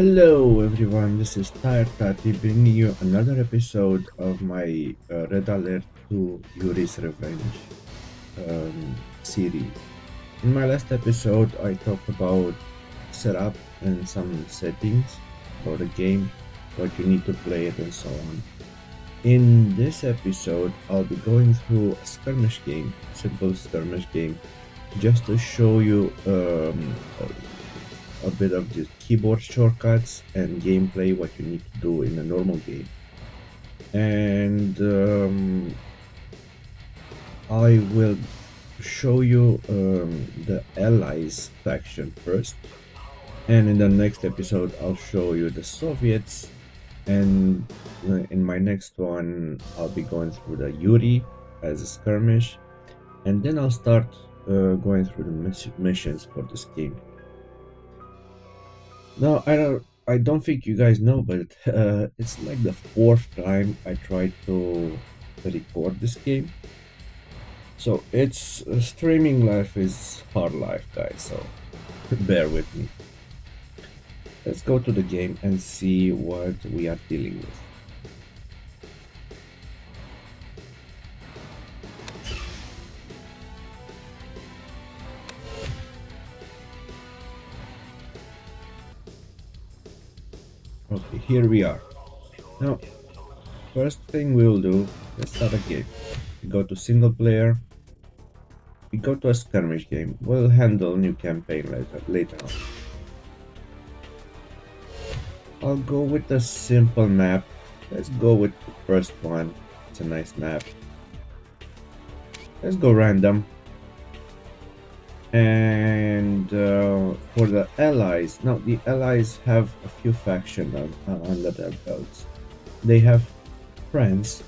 Hello everyone, this is Tire Tati bringing you another episode of my Red Alert 2 Yuri's Revenge series. In my last episode, I talked about setup and some settings for the game, what you need to play it, and so on. In this episode, I'll be going through a skirmish game, simple skirmish game, just to show you a bit of the keyboard shortcuts and gameplay, what you need to do in a normal game. And I will show you the Allies faction first, and in the next episode I'll show you the Soviets, and in my next one I'll be going through the Yuri as a skirmish, and then I'll start going through the missions for this game. No, I don't think you guys know, but it's like the fourth time I tried to record this game. So it's streaming life is hard life, guys. So bear with me. Let's go to the game and see what we are dealing with. Okay, here we are. Now, first thing we will do, let's start a game. We go to single player. We go to a skirmish game. We'll handle new campaign later on. I'll go with a simple map. Let's go with the first one. It's a nice map. Let's go random. And for the allies, now the allies have a few factions under their belts. They have France,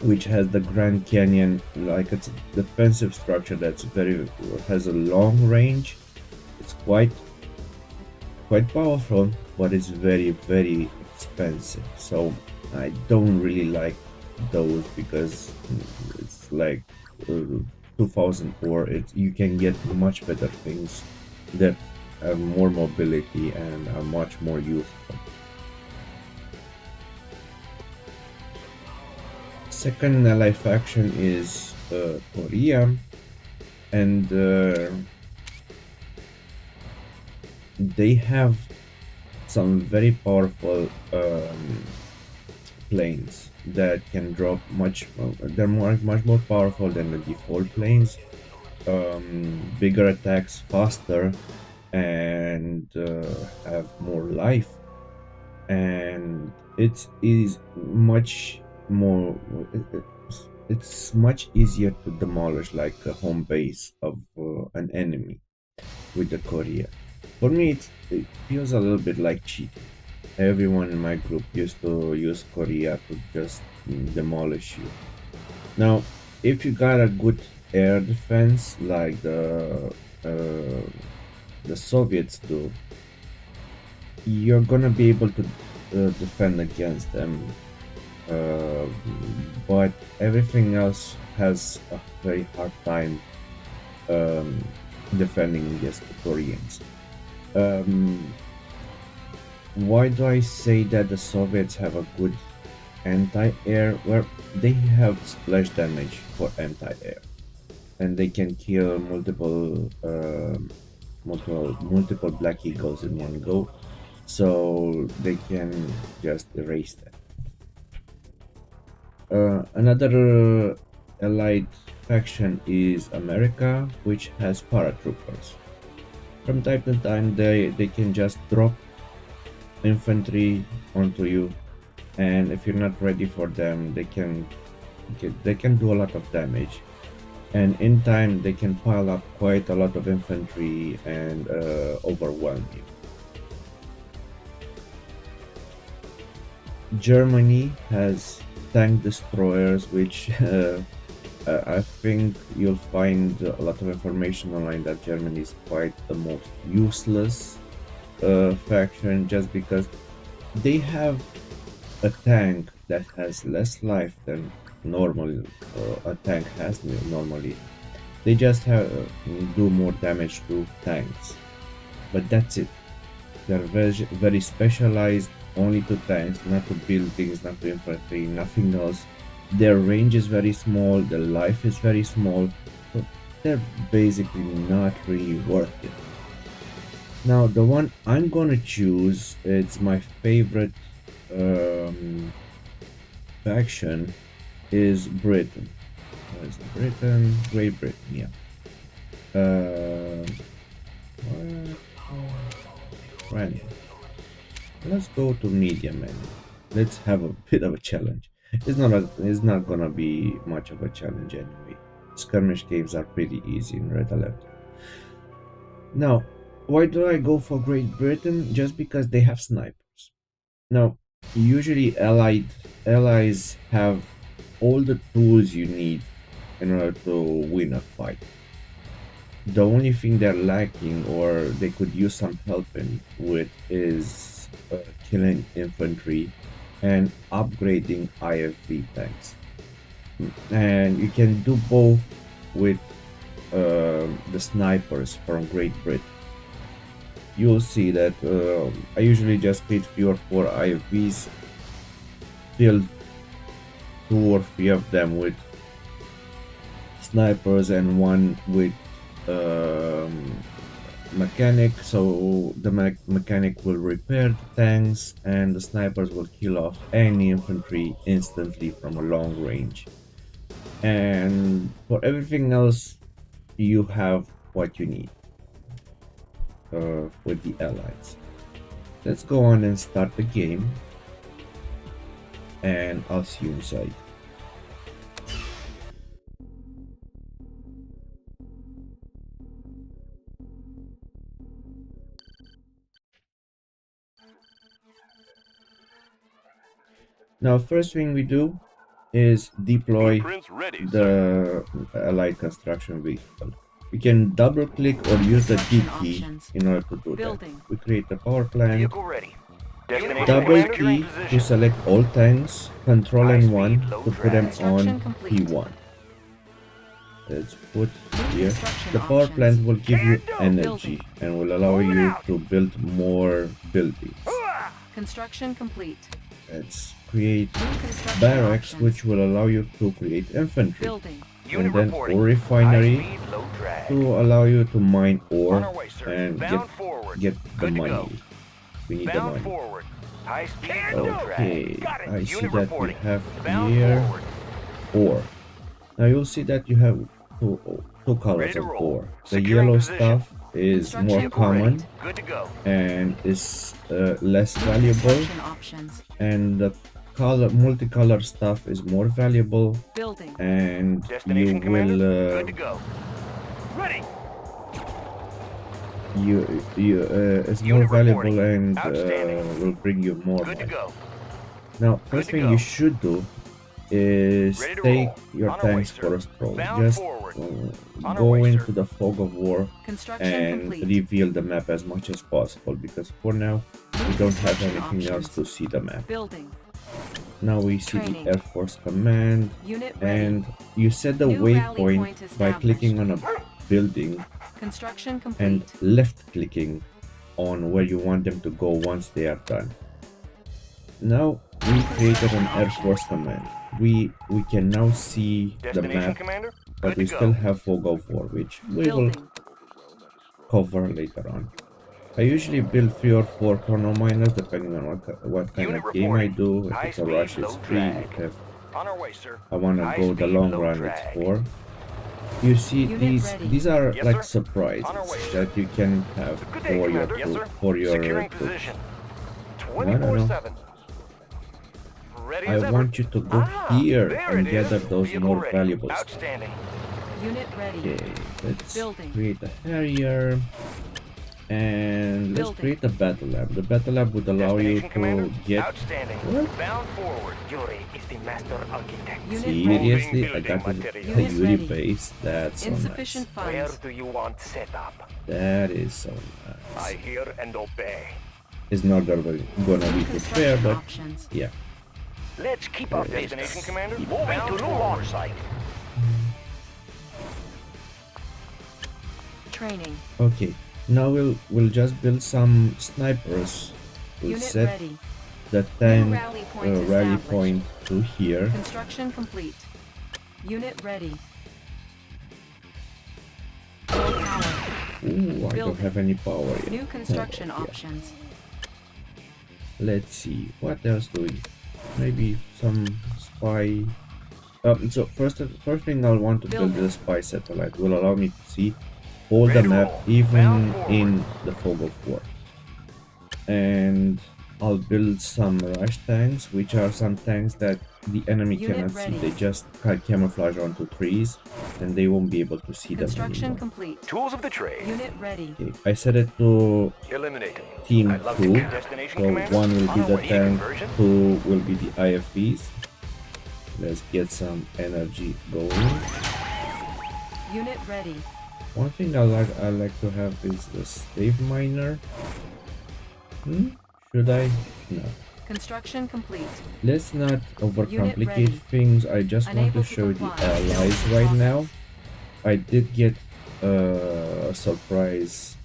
which has the Grand Canyon, like it's a defensive structure that's has a long range. It's quite powerful, but it's very expensive. So I don't really like those because it's like 2004. You can get much better things that have more mobility and are much more useful. Second ally faction is Korea, and they have some very powerful planes that can drop they're much more powerful than the default planes. Bigger attacks, faster, and have more life, and it is much more it's much easier to demolish like a home base of an enemy with the Korea. For me, it feels a little bit like cheating. Everyone in my group used to use Korea to just demolish you. Now, if you got a good air defense like the Soviets do, you're gonna be able to defend against them. Uh, but everything else has a very hard time um, defending against the Koreans. Um, why do I say that the Soviets have a good anti-air? Well, they have splash damage for anti-air, and they can kill multiple Black Eagles in one go, so they can just erase them. Another allied faction is America, which has paratroopers. From time to time, they can just drop infantry onto you, and if you're not ready for them, they can do a lot of damage. And in time, they can pile up quite a lot of infantry and overwhelm you. Germany has tank destroyers, which I think you'll find a lot of information online that Germany is quite the most useless faction, just because they have a tank that has less life than normal a tank has normally. They just have do more damage to tanks, but that's it. They're very specialized, only to tanks, not to buildings, not to infantry, nothing else. Their range is very small, their life is very small, so they're basically not really worth it. Now, the one I'm gonna choose, it's my favorite faction, is Britain. Where's Britain? Great Britain, yeah. Random. Let's go to medium menu. Let's have a bit of a challenge. It's not gonna be much of a challenge anyway. Skirmish games are pretty easy in Red Alert. Now, why do I go for Great Britain? Just because they have snipers. Now, usually allies have all the tools you need in order to win a fight. The only thing they're lacking, or they could use some help with, is killing infantry and upgrading IFV tanks. And you can do both with the snipers from Great Britain. You'll see that I usually just create 3 or 4 IFVs, fill 2 or 3 of them with snipers and 1 with mechanic, so the mechanic will repair the tanks and the snipers will kill off any infantry instantly from a long range. And for everything else, you have what you need with the allies. Let's go on and start the game, and I'll see you inside. Now, first thing we do is deploy the allied construction vehicle. We can double click or use the D key in order to do that. We create a power plant, double key to select all tanks, Control N1 to put them on P1. Let's put here. The power plant will give you energy and will allow you to build more buildings. Construction complete. Let's create barracks, which will allow you to create infantry. And then ore refinery to allow you to mine ore and get the money. We need the money. Okay, I see that we have here ore. Now you'll see that you have two colors of ore. The yellow stuff is more common and is less valuable, and the multicolor stuff is more valuable, and you will it's more valuable and will bring you more money. Now, first thing you should do is take your tanks for a stroll. Just go into the fog of war and reveal the map as much as possible, because for now we don't have anything else to see the map. Now we see the Air Force Command, and you set the waypoint by clicking on a building and left clicking on where you want them to go once they are done. Now we created an Air Force Command. We can now see the map, but we still have fog of war, which we will cover later on. I usually build 3 or 4 chrono miners depending on what kind of game I do. If it's a rush, it's 3. If I want to go the long run, it's 4. You see, these are like surprises that you can have for your troops. I don't know. I want you to go here and gather those more valuable stuff. Okay, let's create a Harrier. And let's create a battle lab. The battle lab would allow you to get... Bound forward. Yuri is the master architect. Seriously, I got the Yuri base. That's so nice. Where do you want set up? That is so nice. I hear and obey. It's not gonna be prepared, but yeah. Let's keep up, destination commander. Moving to new launch site. Training. Okay. Now we'll just build some snipers. We'll Unit set ready. the New tank rally point rally established. point to here. Construction complete. Unit ready. Low power. Ooh, I don't have any power yet. New construction Yeah. options. Let's see what else do we. Maybe some spy. So first thing I'll want to build Building. is a spy satellite. Will allow me to see all the Ready to map, roll. even Bound forward. in the fog of war. And I'll build some rush tanks, which are some tanks that the enemy Unit cannot ready. see. They just camouflage onto trees, and they won't be able to see them Construction anymore. complete. Tools of the trade. Unit ready. Okay, I set it to Eliminated. team I'd love to 2. be destination So commander. 1 will On be our the way. Need a tank, conversion? 2 will be the IFVs. Let's get some energy going. Unit ready. One thing I like to have is the stave miner. Should I? No. Construction complete. Let's not overcomplicate ready. things. I just want Unable to to show the comply. allies right now. I did get a surprise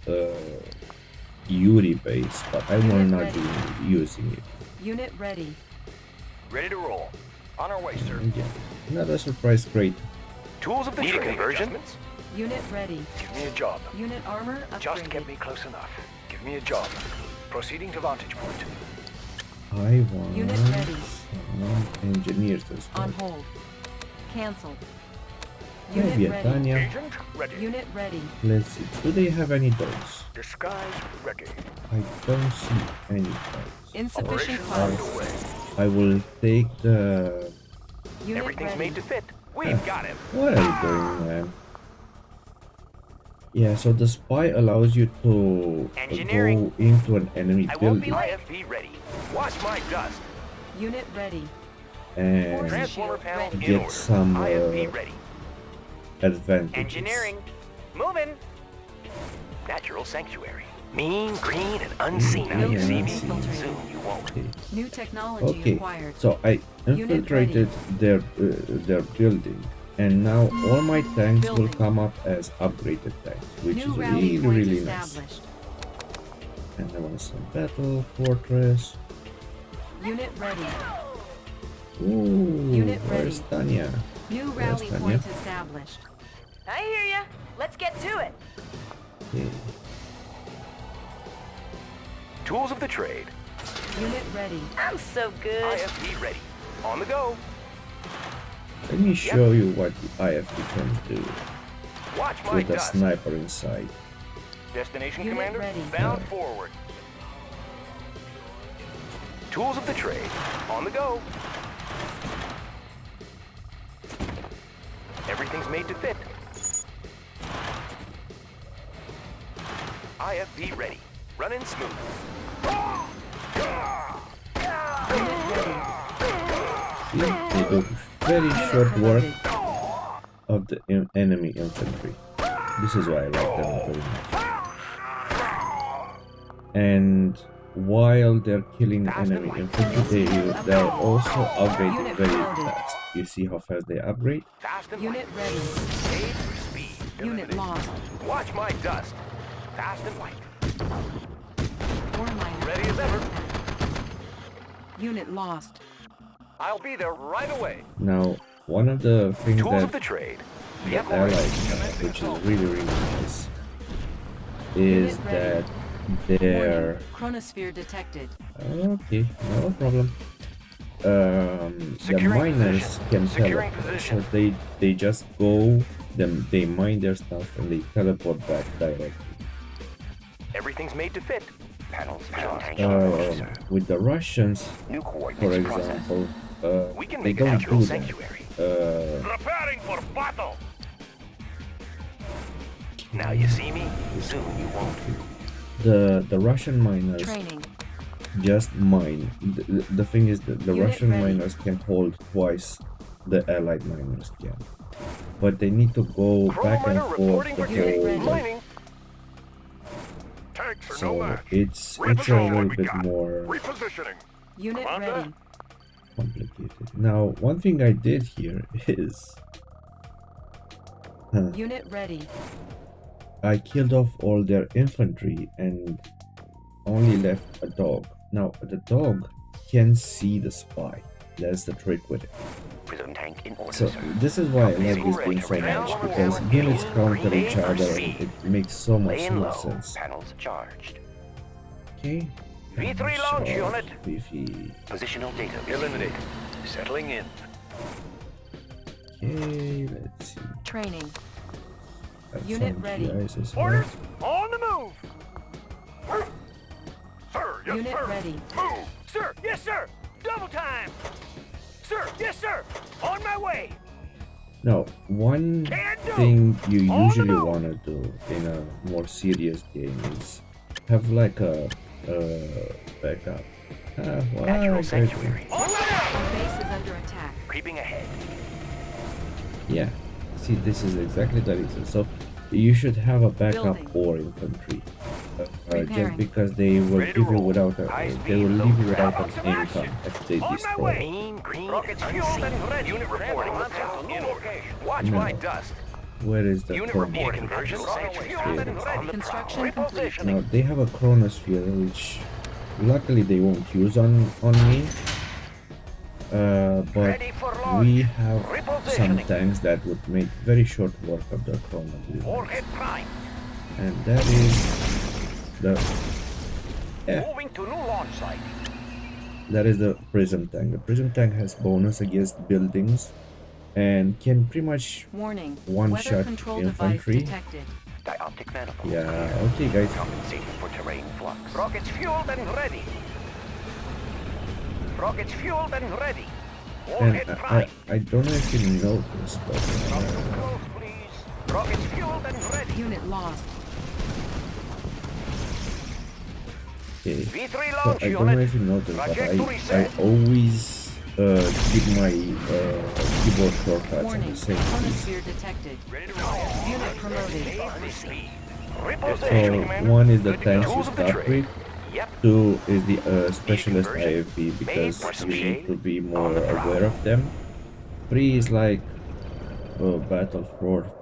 Yuri base, but I will Unit not ready. be using it. Unit ready. Ready to roll. On our way, sir. And yeah, another surprise crate. Tools of the Need a trade. conversion? Adjustments? Unit ready. Give me a job. Unit armor Just upgraded. get me close enough. Give me a job. Proceeding to vantage point. I want Unit ready. some engineers as well. On hold. Cancel. Maybe Unit a ready. Tanya. Agent ready. Unit ready. Let's see. Do they have any dogs? Disguise ready. I don't see any dogs. Insufficient Operation funds. underway. I will take the. Unit Everything's ready. made to fit. We've got him. What are you doing, man? Yeah, so the spy allows you to Engineering. go into an enemy I won't be building late. IFV ready. Watch my dust. Unit ready. and Transformer panel in get order. some IFV ready. advantages. Engineering. Moving. Natural sanctuary. Mean, green, and unseen. Now you Yeah, see me. unseen. Soon you won't. Okay. New technology Okay, acquired. so I Unit infiltrated their building, and now all my tanks will Building. come up as upgraded tanks, which New is rally really point really nice. established. And I want some battle fortress. Unit ready. Ooh, Unit where's ready. Tanya? New Where's rally Tanya? point established. I hear ya. Let's get to it. Okay. Tools of the trade. Unit ready. I'm so good. IFV ready. On the go. Let me show you what the IFT can do Watch my with a dust. sniper inside. Destination Unit commander. ready. Bound forward. Tools of the trade. On the go. Everything's made to fit. IFV ready. Running smooth. Unit ready. See, they do very Unit short work promoted. of the enemy infantry. This is why I like them very much. And while they're killing enemy infantry, they're also upgrading Unit very promoted. fast. You see how fast they upgrade? Fast and Unit light. ready. Made for speed. Unit Eliminate. lost. Watch my dust. Fast and light. Ore miner. Ready as ever. Unit lost. I'll be there right away. Now, one of the things Tools of that the trade. the Yep, allies alright. have, which is really really nice, is Unit ready. that they're Warning. Chronosphere detected. okay, no problem. The Securing miners position. can Securing teleport, position. so they just go, they mine their stuff and they teleport back directly. Everything's made to fit. Panels on. With the Russians, New for coordinates processed. example, We can they make a don't natural do that. sanctuary. Uh, Preparing for battle. Now you see me. Soon you won't. the Russian miners Training. just mine. The thing is that the Unit Russian ready. miners can hold twice the Allied miners can, but they need to go back and Chronometer forth reporting the for Unit whole ready. way. mining. Tanks So it's a little bit more Repositioning. Unit Commander. ready. complicated. Now, one thing I did here is Unit ready. I killed off all their infantry and only left a dog. Now the dog can see the spy. That's the trick with it. Prism tank in order, So sir. this is why I like Company this ready game to so advance much, because forward. units In counter green each other and proceed. it makes so much Laying low. sense. Panels charged. Okay. V3 launch Shot, unit. Beefy. Positional data. Eliminate. Settling in. Okay, let's see. Training. Have Unit some ready. GIs as well. Orders on the move. Sir, yes, Unit sir. ready. Move. Sir, yes, sir. Double time. Sir, yes, sir. On my way. Now, one Can do. thing you On the usually move. want to do in a more serious game is have like a backup. Natural What? sanctuary. On my way. Our base is under attack. Creeping ahead. Yeah. See, this is exactly the reason. So you should have a backup Building. or infantry. Just Repairing. because they will Ready to give you roll. without High they speed, will low leave you drag. without an income if they On my destroy. way. Green, green, Rockets and fueled unseen. and ready. Unit reporting. In location. Watch No. my dust. Where is the Unit Chronos? reporting. Conversion Rockets sanctuary. fueled and ready. On the Construction prowl. complete. Repositioning. Now they have a chronosphere which luckily they won't use on me. But Ready for launch. we have some Repositioning. tanks that would make very short work of the chrono units. Warhead prime. And that is the Moving to new launch site. that is the prism tank. The prism tank has bonus against buildings and can pretty much Warning. One Weather shot control infantry. device detected. Dioptic manifold. yeah, okay guys. Compensating for terrain flux. Rockets fueled and ready. Rockets fueled and ready. And Warhead prime. I don't know if you noticed, but Not too close, please. Rockets fueled and ready. Unit lost. okay. V3 So launch I don't know unit. if you noticed, but Trajectory I set. always keep my keyboard shortcuts on Warning. the same speed. Chronosphere detected. Ready to roll. Unit promoted. Speed. So Repositioning, Commander. one is the Good to go. tanks you Tools of the start trade. with. Yep. Two is the specialist conversion. IFB because for some you need shade. to be more On the prowl. aware of them. Three is like Battle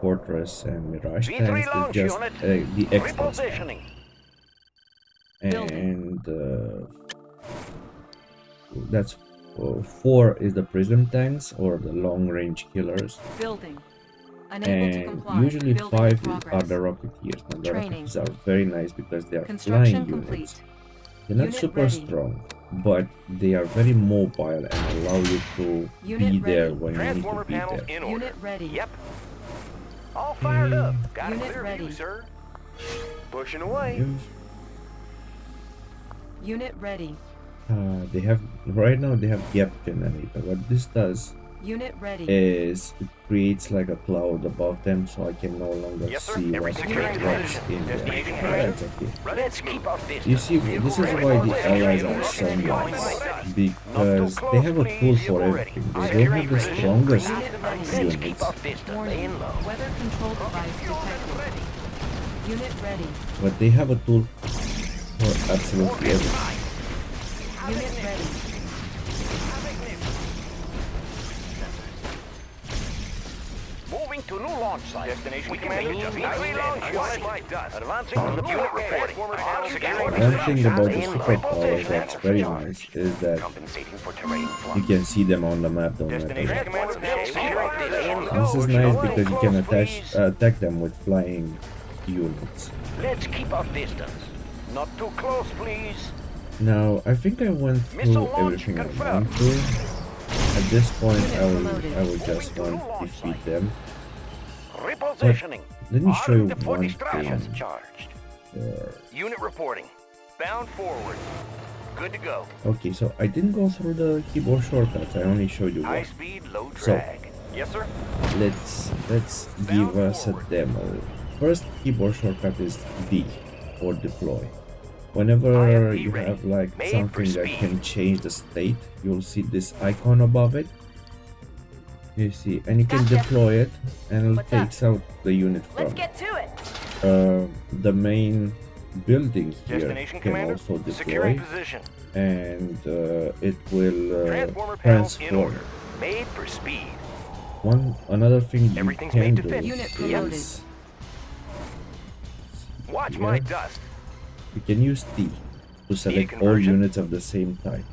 Fortress and Mirage V3 tanks. They're launch just unit. the extra stuff. Repositioning. Building. And that's four is the prism tanks or the long range killers. Building. Unable to And comply. usually Building five in progress. are the rocketeers. Now the Training. rocketeers are very nice because they are Construction flying complete. units. They're not Unit super ready. strong, but they are very mobile and allow you to Unit be there ready. when you need to Transformer be panels there. in order. Unit ready. Yep. All fired up. Got Unit a clear ready. view, sir. Pushing away. Unit ready. They have right now they have gap generator. What this does Unit ready. is it creates like a cloud above them, so I can no longer Yes, sir. see Every what's security in there. Destination Ah, commander. it's okay. Let's keep our distance. You see, this is why the allies are so nice, because they have a tool for everything. They don't have the strongest Unit ready. Let's keep units, our distance. Warning. Laying low. Weather control device detected. Unit ready. but they have a tool for absolutely everything. Unit ready. Moving to new launch site. Destination Commander. V3 launch Watch unit. Advancing to new Unit unit reporting. reporting. One thing about the superpower that's very nice is that Compensating for terrain you flux. can see them on the map no matter Destination what. commander. This is nice because you can attack them with flying units. Let's keep our distance. Not too close, please. Now, I think I went through Missile launch everything I confirmed. want to. At this point, Unit promoted. I will just want to defeat them. Repositioning. Let me show you Armed for one destruction. thing. Charged. Unit reporting. Bound forward. Good to go. Okay, so I didn't go through the keyboard shortcuts. I only showed you High one. speed, low So- drag. Yes, sir. Let's give us a demo. First keyboard shortcut is D for deploy. Whenever IFB you ready. have like Made for something that speed. can change the state, you'll see this icon above it. You see, and you can Gotcha. deploy it, and it What's up? takes out the unit Let's from get to it. the main building here Destination can commander. also Securing deploy, position. and it will Transformer panels in transform. order. Made for speed. Another thing you Everything's can made to do fit. Unit promoted. is Watch my here, dust. you can use T to select all conversion? units of the same type.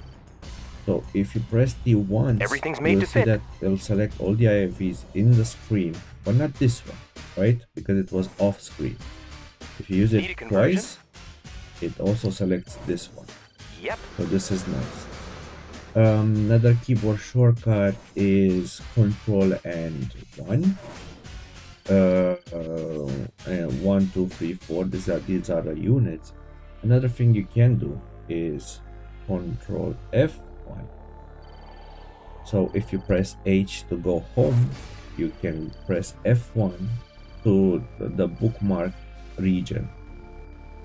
So if you press T once, Everything's made you'll to see fit. that it'll select all the IFVs in the screen, but not this one, right? Because it was off screen. If you use Need a it conversion? twice, it also selects this one. Yep. So this is nice. Another keyboard shortcut is Control and 1. And 1, 2, 3, 4. These are the units. Another thing you can do is Control F1. So if you press H to go home, you can press F1 to the bookmark region.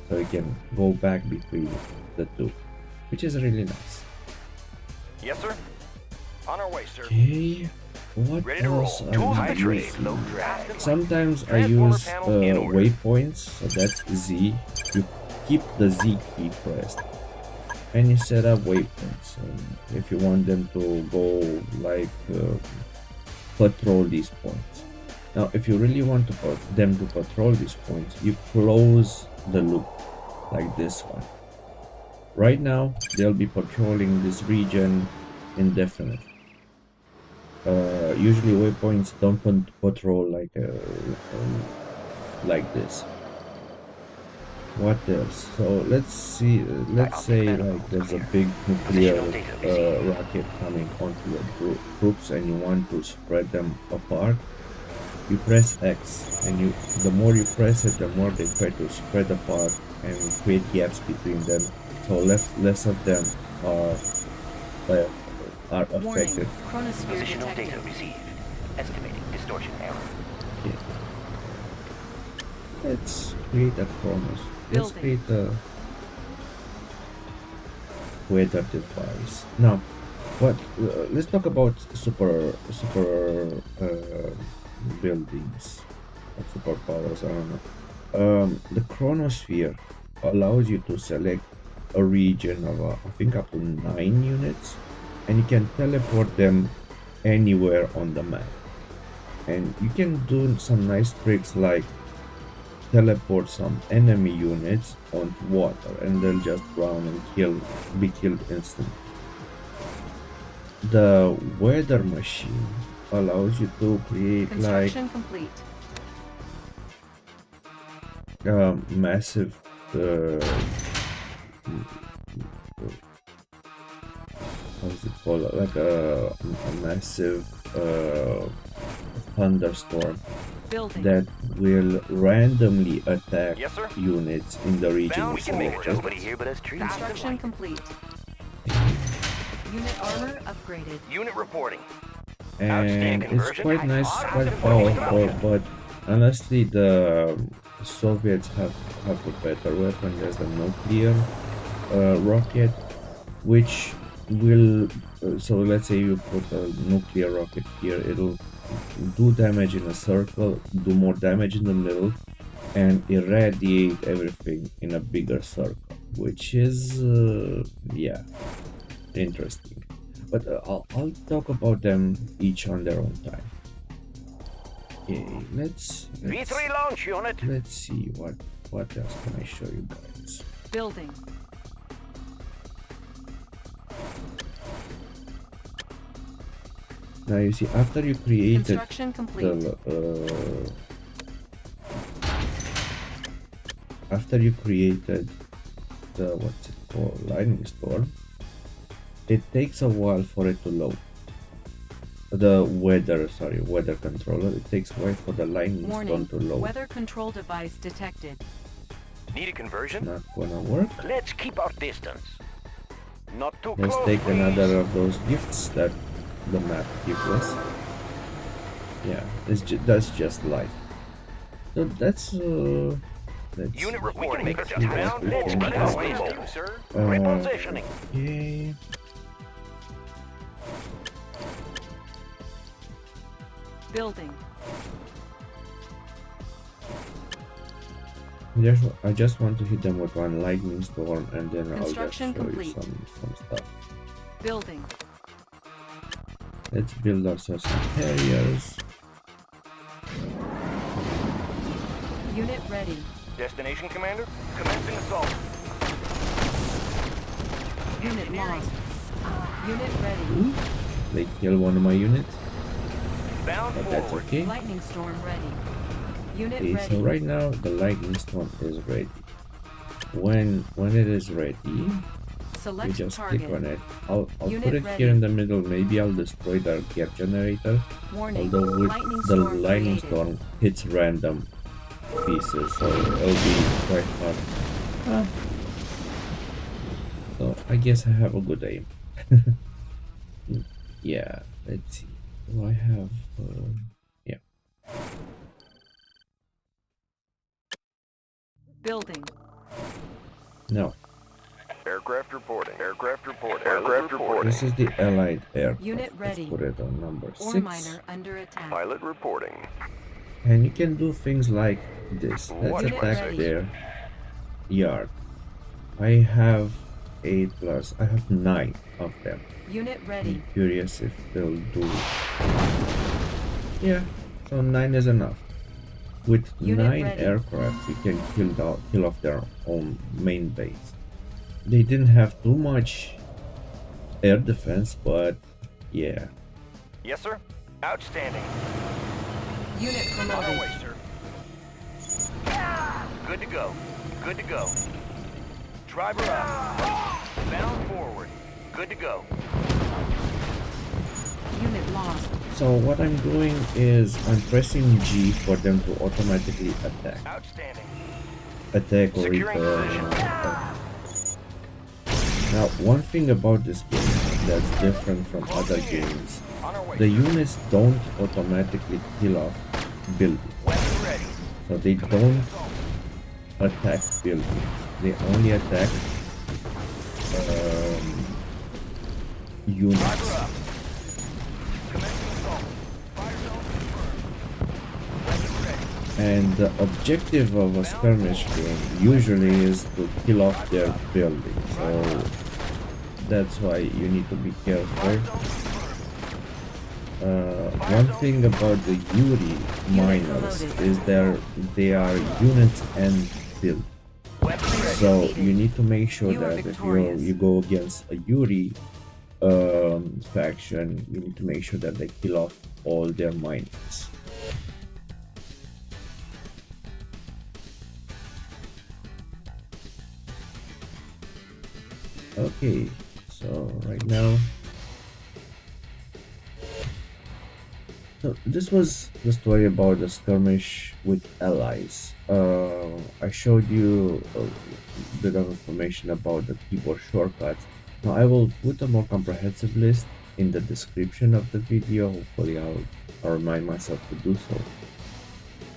So you can go back between the two, which is really nice. Yes, sir. On our way, sir. Okay, what Ready to roll. else Tools I of the trade. use? Low drag. Sometimes I Transformer use panel in order. waypoints, so that's Z. You keep the Z key pressed, and you set up waypoints. If you want them to go like patrol these points. Now, if you really want to them to patrol these points, you close the loop like this one. Right now, they'll be patrolling this region indefinitely. Usually waypoints don't patrol like this. What else? So let's see. Let's say like there's a big nuclear rocket coming onto your troops, and you want to spread them apart. You press X, and the more you press it, the more they try to spread apart and create gaps between them. So less of them are affected. Warning. Chronosphere Positional detected. data received. Estimating distortion error. Okay. Let's create a Chronos. Let's Building. create a weather device. Now, let's talk about super buildings or superpowers. I don't know. The Chronosphere allows you to select a region of I think up to 9 units, and you can teleport them anywhere on the map. And you can do some nice tricks like teleport some enemy units onto water, and they'll just drown and be killed instantly. The weather machine allows you to create like Construction complete. massive how's it called, like a massive thunderstorm Building. that will randomly attack Yes, sir. units in the region Bound you we can make selected. nobody here but us trees. Construction complete. Unit armor upgraded. Unit reporting. And Outstanding it's conversion. quite nice, High quite performance powerful, production. but honestly the Soviets have a better weapon. There's the nuclear rocket, which will so let's say you put a nuclear rocket here, it'll do damage in a circle, do more damage in the middle, and irradiate everything in a bigger circle, which is yeah, interesting. But I'll talk about them each on their own time. Okay, let's V3 launch unit. let's see what else can I show you guys. Building. Now you see, after you created Construction complete. after you created the what's it called, lightning storm, it takes a while for it to load. The weather controller, it takes a while for the lightning storm Warning. to load. Weather control device detected. Need a conversion? Not gonna work. Let's keep our distance. Not too Let's close, take please. another of those gifts that the map gives us. Yeah, that's just life. So that's Unit We reporting. can make a see jump what down. we Let's can get do. our ways due, sir. Repositioning. Okay. Building. I just want to hit them with one lightning storm, and then I'll just show Construction you complete. some stuff. Building. Let's build ourselves some carriers. Unit ready. Destination, Commander? Commencing assault. Unit lost. Unit ready. Ooh, they kill one of my units, Bound but that's forward. okay. Lightning storm ready. Unit Okay, ready. so right now the lightning storm is ready. When it is ready, we Select just target. click on it. I'll Unit put it ready. here in the middle. Maybe I'll destroy the gap generator. Warning. Although with Lightning the storm lightning created. storm hits random pieces, so it'll be quite hard. Ah. So I guess I have a good aim. Yeah, let's see. Do I have? Yeah. Building. No, Aircraft reporting. Aircraft reporting. Aircraft reporting. this is the Allied aircraft. Unit Let's ready. put it on number Ore 6. miner under attack. Pilot reporting. And you can do things like this. Let's Unit attack ready. their yard. I have 8 plus. I have 9 of them. Unit I'm ready. curious if they'll do. Yeah, so 9 is enough. With Unit 9 ready. aircraft, you can kill off their own main base. They didn't have too much air defense, but yeah. Yes, sir. Outstanding. Unit On our promoted. way, sir. Good to go. Good to go. Driver up. Bound forward. Good to go. Unit lost. So what I'm doing is I'm pressing G for them to automatically attack. Outstanding. Attack or Securing return. position. Now, one thing about this game that's different from other games, On our way. the units don't automatically kill off buildings. Weapon ready. So they don't attack buildings. They only attack units. Driver up. Commencing assault. Fire zone confirmed. Weapon ready. And the objective of a skirmish game usually is to kill off their building. So that's why you need to be careful. Fire zone confirmed. One thing about the Yuri miners is they are units and build. Weapon ready. So you need to make sure You are that if victorious. you go against a Yuri faction, you need to make sure that they kill off all their miners. Okay, so right now, so this was the story about the skirmish with allies. I showed you a bit of information about the keyboard shortcuts. Now I will put a more comprehensive list in the description of the video. Hopefully I'll remind myself to do so.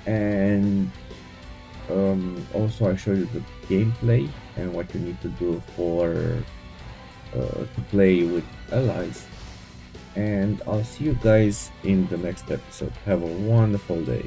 And also I show you the gameplay and what you need to do for to play with allies. And I'll see you guys in the next episode. Have a wonderful day.